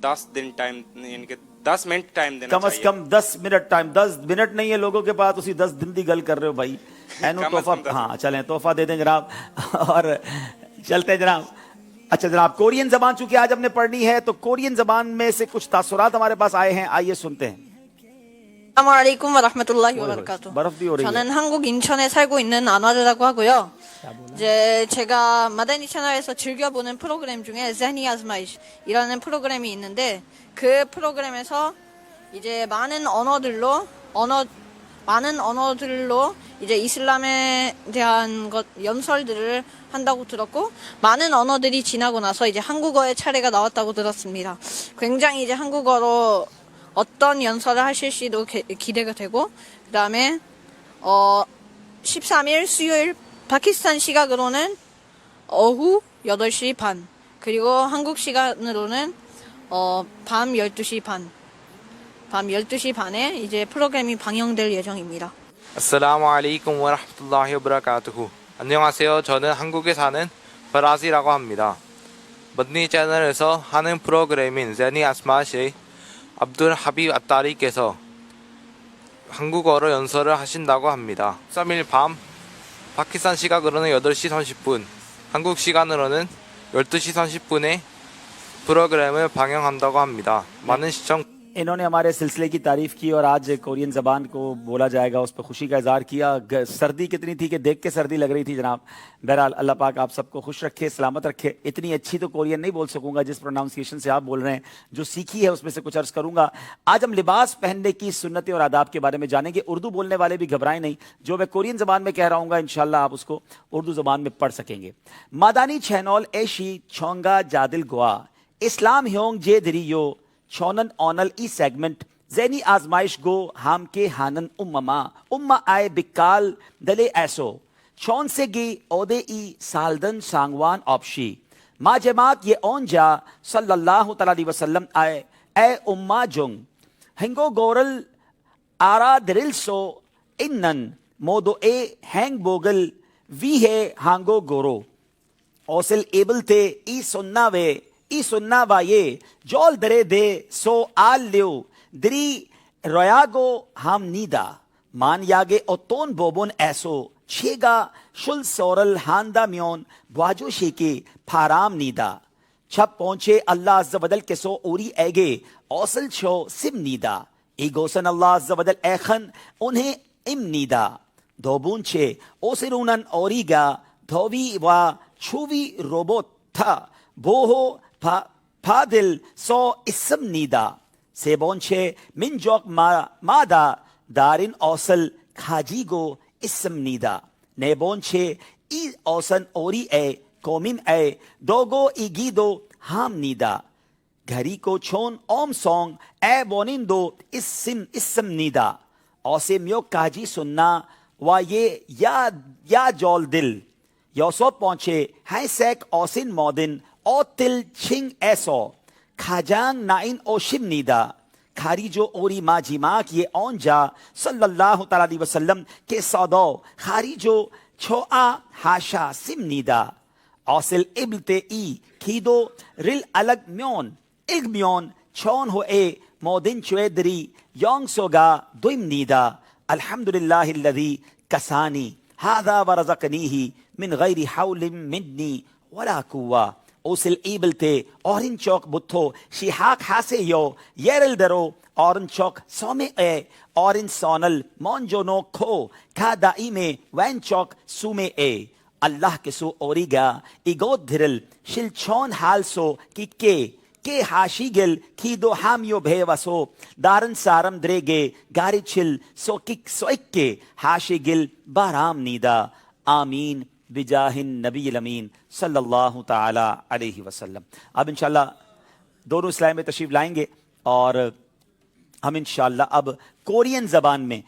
10 दिन टाइम यानी कि 10 मिनट टाइम देना कम चाहिए। से कम 10 मिनट टाइम। 10 मिनट नहीं है लोगों के पास, उसी 10 दिन की गल कर रहे हो भाई। एनु कम से तोहफा, कम 10 हाँ चलें तोहफा दे दें जनाब। और चलते हैं जनाब। अच्छा जनाब, कोरियन जबान चूंकि आज हमने पढ़नी है तो कोरियन जबान में से कुछ तासुरात हमारे पास आए हैं, आइए सुनते हैं। 알라이쿰 와라흐마툴라히 와바라카투. बर्फ भी हो रही है। 저는 한국 인천에 살고 있는 안와르라고 하고요. 이제 제가 마다니 채널에서 즐겨보는 프로그램 중에 제니 아즈마이시라는 프로그램이 있는데 그 프로그램에서 이제 많은 언어들로 이제 이슬람에 대한 연설들을 한다고 들었고, 많은 언어들이 지나고 나서 이제 한국어의 차례가 나왔다고 들었습니다. 굉장히 이제 한국어로 어떤 연설을 하실지도 기대가 되고, 그 다음에 13일 수요일 파키스탄 시각으로는 오후 8시 반, 그리고 한국 시간으로는 밤 12시 반에 이제 프로그램이 방영될 예정입니다. 아슬라무 알aikum 와라흐마툴라히 와바라카투후. 안녕하세요. 저는 한국에 사는 바라지라고 합니다. 머드니 채널에서 하는 프로그램인 제니 아스마시의 압둘 하비브 아따리께서 한국어로 연설을 하신다고 합니다. 3일 밤 파키스탄 시각으로는 8시 30분, 한국 시간으로는 12시 30분에 프로그램을 방영한다고 합니다. 많은 시청 इन्होंने हमारे सिलसिले की तारीफ की और आज कोरियन ज़बान को बोला जाएगा, उस पर खुशी का इजहार किया। सर्दी कितनी थी कि देख के सर्दी लग रही थी जनाब। बहरहाल अल्लाह पाक आप सबको खुश रखे, सलामत रखे। इतनी अच्छी तो कोरियन नहीं बोल सकूंगा जिस प्रोनाउंसिएशन से आप बोल रहे हैं, जो सीखी है उसमें से कुछ अर्ज करूंगा। आज हम लिबास पहनने की सुन्नतें और आदाब के बारे में जानेंगे। उर्दू बोलने वाले भी घबराएं नहीं, जो मैं कोरियन ज़बान में कह रहा हूँ इंशाल्लाह आप उसको उर्दू ज़बान में पढ़ सकेंगे। मादानी चैनल एशी छोंगा जादिल गुआ इस्लाम ह्योंग जे दरियो छोनन ऑनल ई सेगमेंट ज़ैनी आजमाइश गो हाम के हानन उम्मा आए बिकाल दले ऐसो छोन से गी ओदे ई सालदन सांगवान ऑप्शी मा जमात ये ओन जा सल्लल्लाहु तआला वसल्लम आए ए उम्मा जुंग हिंगो गोरल आरा दरिल सो इन्नन मोदो ए हैंग बोगल वी है हांगो गोरो ओसिल एबल थे ई सुन्ना वाये जोल दरे दे सो आल लियो दरी रोयागो हम नीदा मान यागे ओतोन बोबोन ऐसो छेगा शुल सोरल हांदा म्योन ब्वाजो शेके फाराम नीदा छप पहुंचे अल्लाह अज़्ज़ वजल के सो ओरी एगे औसल छो सिम नीदा ईगोसन अल्लाह अज़्ज़ वजल एखन उन्हें इम नीदा धोबून छे ओसिरूनन ओरीगा धोवी वा छुवी रोबो था बोहो फादिल सो इसम नीदा सेबोंचे मिन जोक मादा दारिन औसल खाजी गो इसम नीदा नेबोंचे ई औसन ओरी ए कोमिन ए दोगो इगीदो हाम नीदा घरी को छोन ओम सोंग ए बोनिंदो इसम नीदा औसे म्यो काजी सुन्ना वा ये या जोल दिल योसो पहुंचे है सेक औसिन मोदिन ओ तिल छिंग ऐसो खाजांग नाइन ओशिम नीदा खारी जो ओरी मा जिमाक ये ओन जा सल्लल्लाहु तआला अलैहि वसल्लम के सौदो खारी जो छोआ हाशा सिम नीदा औसिल इब्लते ई खीदो रिल अलग म्योन इल्ग म्योन छोन हो ए मोदिन चुएदरी योंग सोगा दुइम नीदा अल्हम्दुलिल्लाहिल्लज़ी कसानी हादा वरज़क़नीही मिन गैरि हौलिन मिन्नी वला कुव्वा ओसिल ईबल थे औरिन चौक बुत्थो शिहाक हासे यो येरल दरो औरन चौक सोमे ए औरिन सोनल मौनजोनो खो खा दाई में वैन चौक सुमे ए अल्लाह के सो ओरिगा इगो धिरल शिल छोन हाल सो कि के हाशी गिल खीदो हामियो भेवसो दारन सारम द्रेगे गारी छिल सो किक सोइक के हाशी गिल बाराम नीदा आमीन बिजाहिन नबी अमीन सल्लल्लाहु ताला अलैहि वसल्लम। अब इंशाल्लाह दोनों स्लाइड में तशरीफ लाएंगे और हम इंशाल्लाह अब कोरियन ज़बान में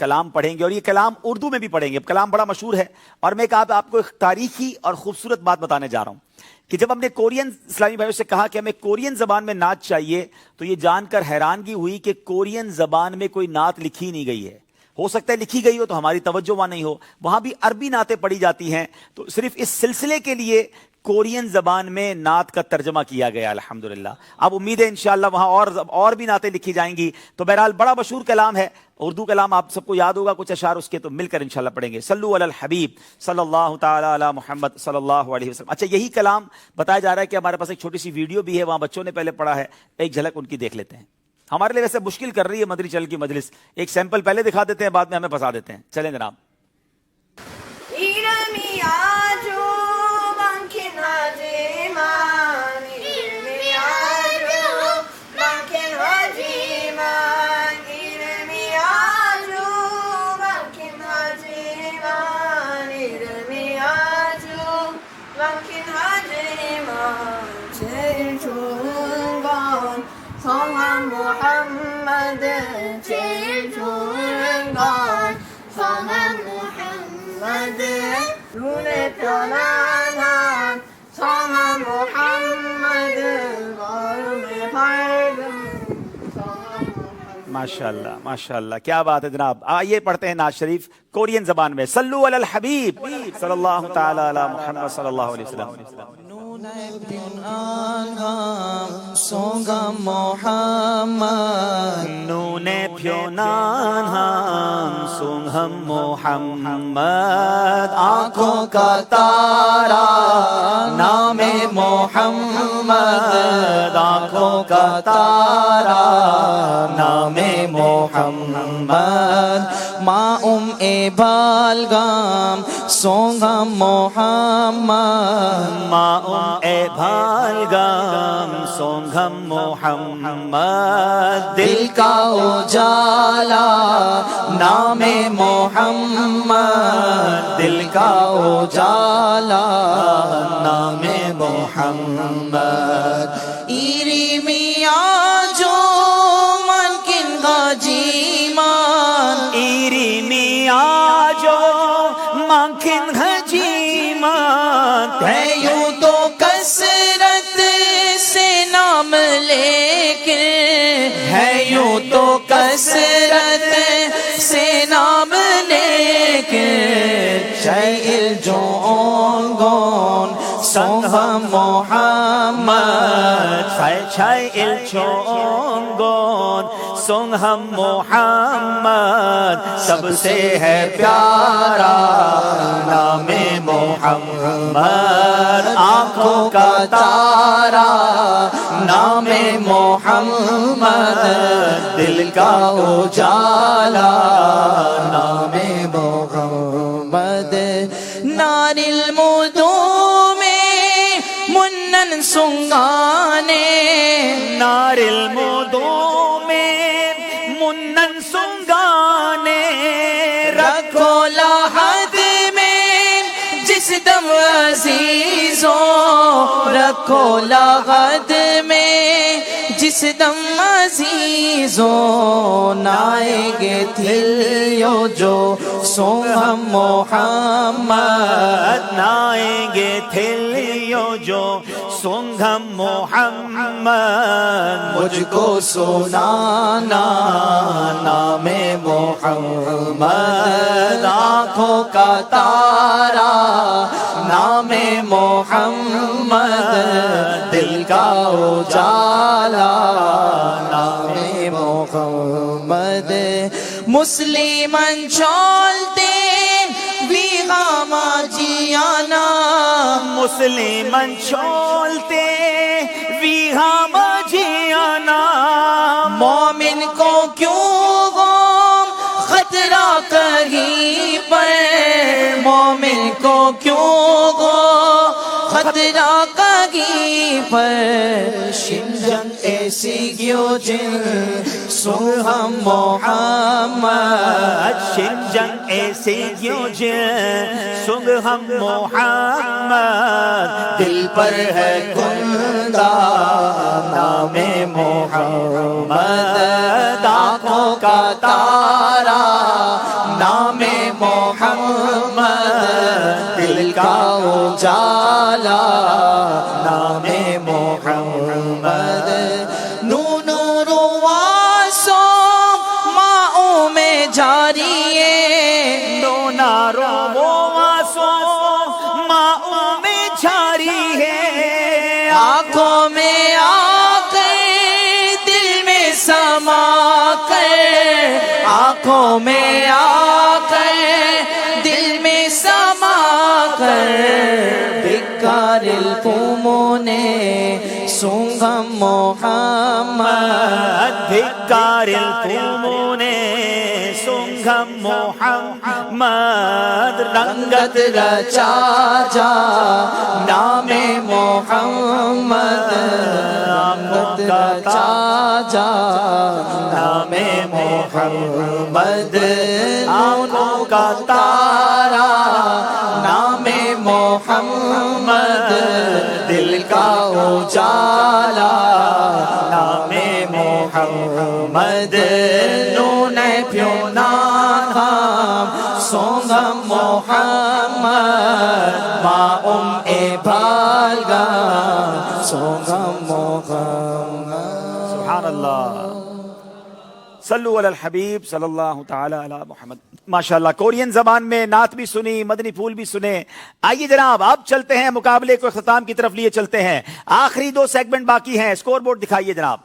कलाम पढ़ेंगे और ये कलाम उर्दू में भी पढ़ेंगे। अब कलाम बड़ा मशहूर है और मैं आपको एक तारीखी और खूबसूरत बात बताने जा रहा हूँ कि जब हमने कोरियन इस्लामी भाइयों से कहा कि हमें कोरियन ज़बान में नात चाहिए तो ये जानकर हैरानगी हुई कि कोरियन ज़बान में कोई नात लिखी नहीं गई है। हो सकता है लिखी गई हो तो हमारी तवज्जो वहां नहीं हो, वहां भी अरबी नातें पढ़ी जाती हैं। तो सिर्फ इस सिलसिले के लिए कोरियन जबान में नात का तर्जमा किया गया अल्हम्दुलिल्लाह। अब उम्मीद है इंशाअल्लाह वहाँ और भी नातें लिखी जाएंगी। तो बहरहाल बड़ा मशहूर कलाम है, उर्दू कलाम आप सबको याद होगा, कुछ अशार उसके तो मिलकर इंशाअल्लाह पढ़ेंगे। सल्लु अलल हबीब सल्लल्लाहु ताला अला मुहम्मद सल्लल्लाहु अलैहि वसल्लम। अच्छा, यही कलाम बताया जा रहा है कि हमारे पास एक छोटी सी वीडियो भी है, वहाँ बच्चों ने पहले पढ़ा है, एक झलक उनकी देख लेते हैं। हमारे लिए वैसे मुश्किल कर रही है मदरी चल की मजलिस, एक सैंपल पहले दिखा देते हैं, बाद में हमें फंसा देते हैं। चलें जनाब। 이름이 아주 많긴 하지만 이름이 아주 많긴 하지만 이름이 아주 많긴 하지만 이름이 아주 많긴 하지만 제일 좋은 건 성함 무함마드 제일 좋은 건 성함 무함마드 눈에 편안한 성함 무함마드 마음에 밝은 성함 무함마드 माशाअल्लाह माशाअल्लाह, क्या बात है जनाब। आइए पढ़ते हैं नाज शरीफ कोरियन जबान में। सल्लु अलल हबीब सल्लल्लाहु ताला अला मुहम्मद सल्लल्लाहु अलैहि वसल्लम। Songam Muhammad नूने प्योनान हम सुंघम मोहम्मद, आंखों का तारा नामे मोहम्मद, आंखों का तारा नामे Mohammad, Ma'um e balgam Songam Muhammad माउम ए भालगम सोंघम मोहम्मद, दिल का उजाला नामे मोहम्मद, दिल का उजाला नामे मोहम्मद, इरिमिया जो मन किन गाजीमान, इरिमिया जो मांखिन हजीमान, है यूं तो कसरत से नाम लेके, है यूं तो कसरत से नाम लेके, शैल जोंगोन सोहम मोहम्मद, शैल चोंगोन सोंघम मोहम्मद, सबसे है प्यारा नामे मोहम्मद, आंखों का तारा नामे मोहम्मद, दिल का उजाला नामे मोहम्मद, नारिल मुदू में मुन्नन सुंगाने, नारिल मुदो में मुन्नन सुंगाने, रखो लाहद में जिस दम अजीजो, रखो लाहद में जिस दम अजीजो, नाएगे थिलियो जो सोहम मोहम्मद, नाएंगे थिलियो जो सोंघम मोहम्मद, मुझको सुनाना नामे मोहम्मद, आँखों का तारा नामे मोहम्मद, दिल का उजाला नामे मोहम्मद, मुस्लिमन चलते विगामा जियाना, मुस्लिमन चोलते विहाम जियाना, मोमिन को क्यों गम खतरा कहीं पर, मोमिन को क्यों गम खतरा कहीं पर, शिंजन ऐसी क्यों जिन सोहम मोहम्मद, शिंजन ऐसे क्यों सुंघम मोहम्मद, दिल पर है कुंदा नामे मोहम्मद, आँखों का तारा नामे मोहम्मद, दिल का उजाला नामे मोहम्मद, नूनो रुवासो माओ में जारी है, नारो वो आंसू माओ में जारी समा कर, आंखों में आकर, दिल में समा कर, ധിക്കാരിൽ പൂമോനെ സുഖം മുഹമ്മദ്, ധിക്കാരിൽ പൂമോനെ സുഖം മുഹമ്മദ്, रंगत रचा जा नामे मोहम्मद, रंगत रचा जा नामे मोहम्मद, आँखों का तारा नामे मोहम्मद, दिल का उजाला नामे मोहम्मद, नून प्यो नाम सोगम मोहम्मद, माउम ए भालगा सोगम मोहम्मद। सुभान अल्लाह, सल्लु अलल हबीब सल्लल्लाहु ताला अला मुहम्मद। माशाअल्लाह, कोरियन जबान में नात भी सुनी, मदनी फूल भी सुने। आइए जनाब, अब चलते हैं मुकाबले को इख्तिताम की तरफ लिए चलते हैं। आखिरी 2 सेगमेंट बाकी हैं। स्कोर बोर्ड दिखाइए जनाब।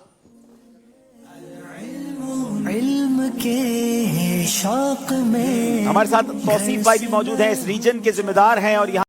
इल्म के शौक में हमारे साथ तौसीफ भाई भी मौजूद हैं, इस रीजन के जिम्मेदार हैं और यहाँ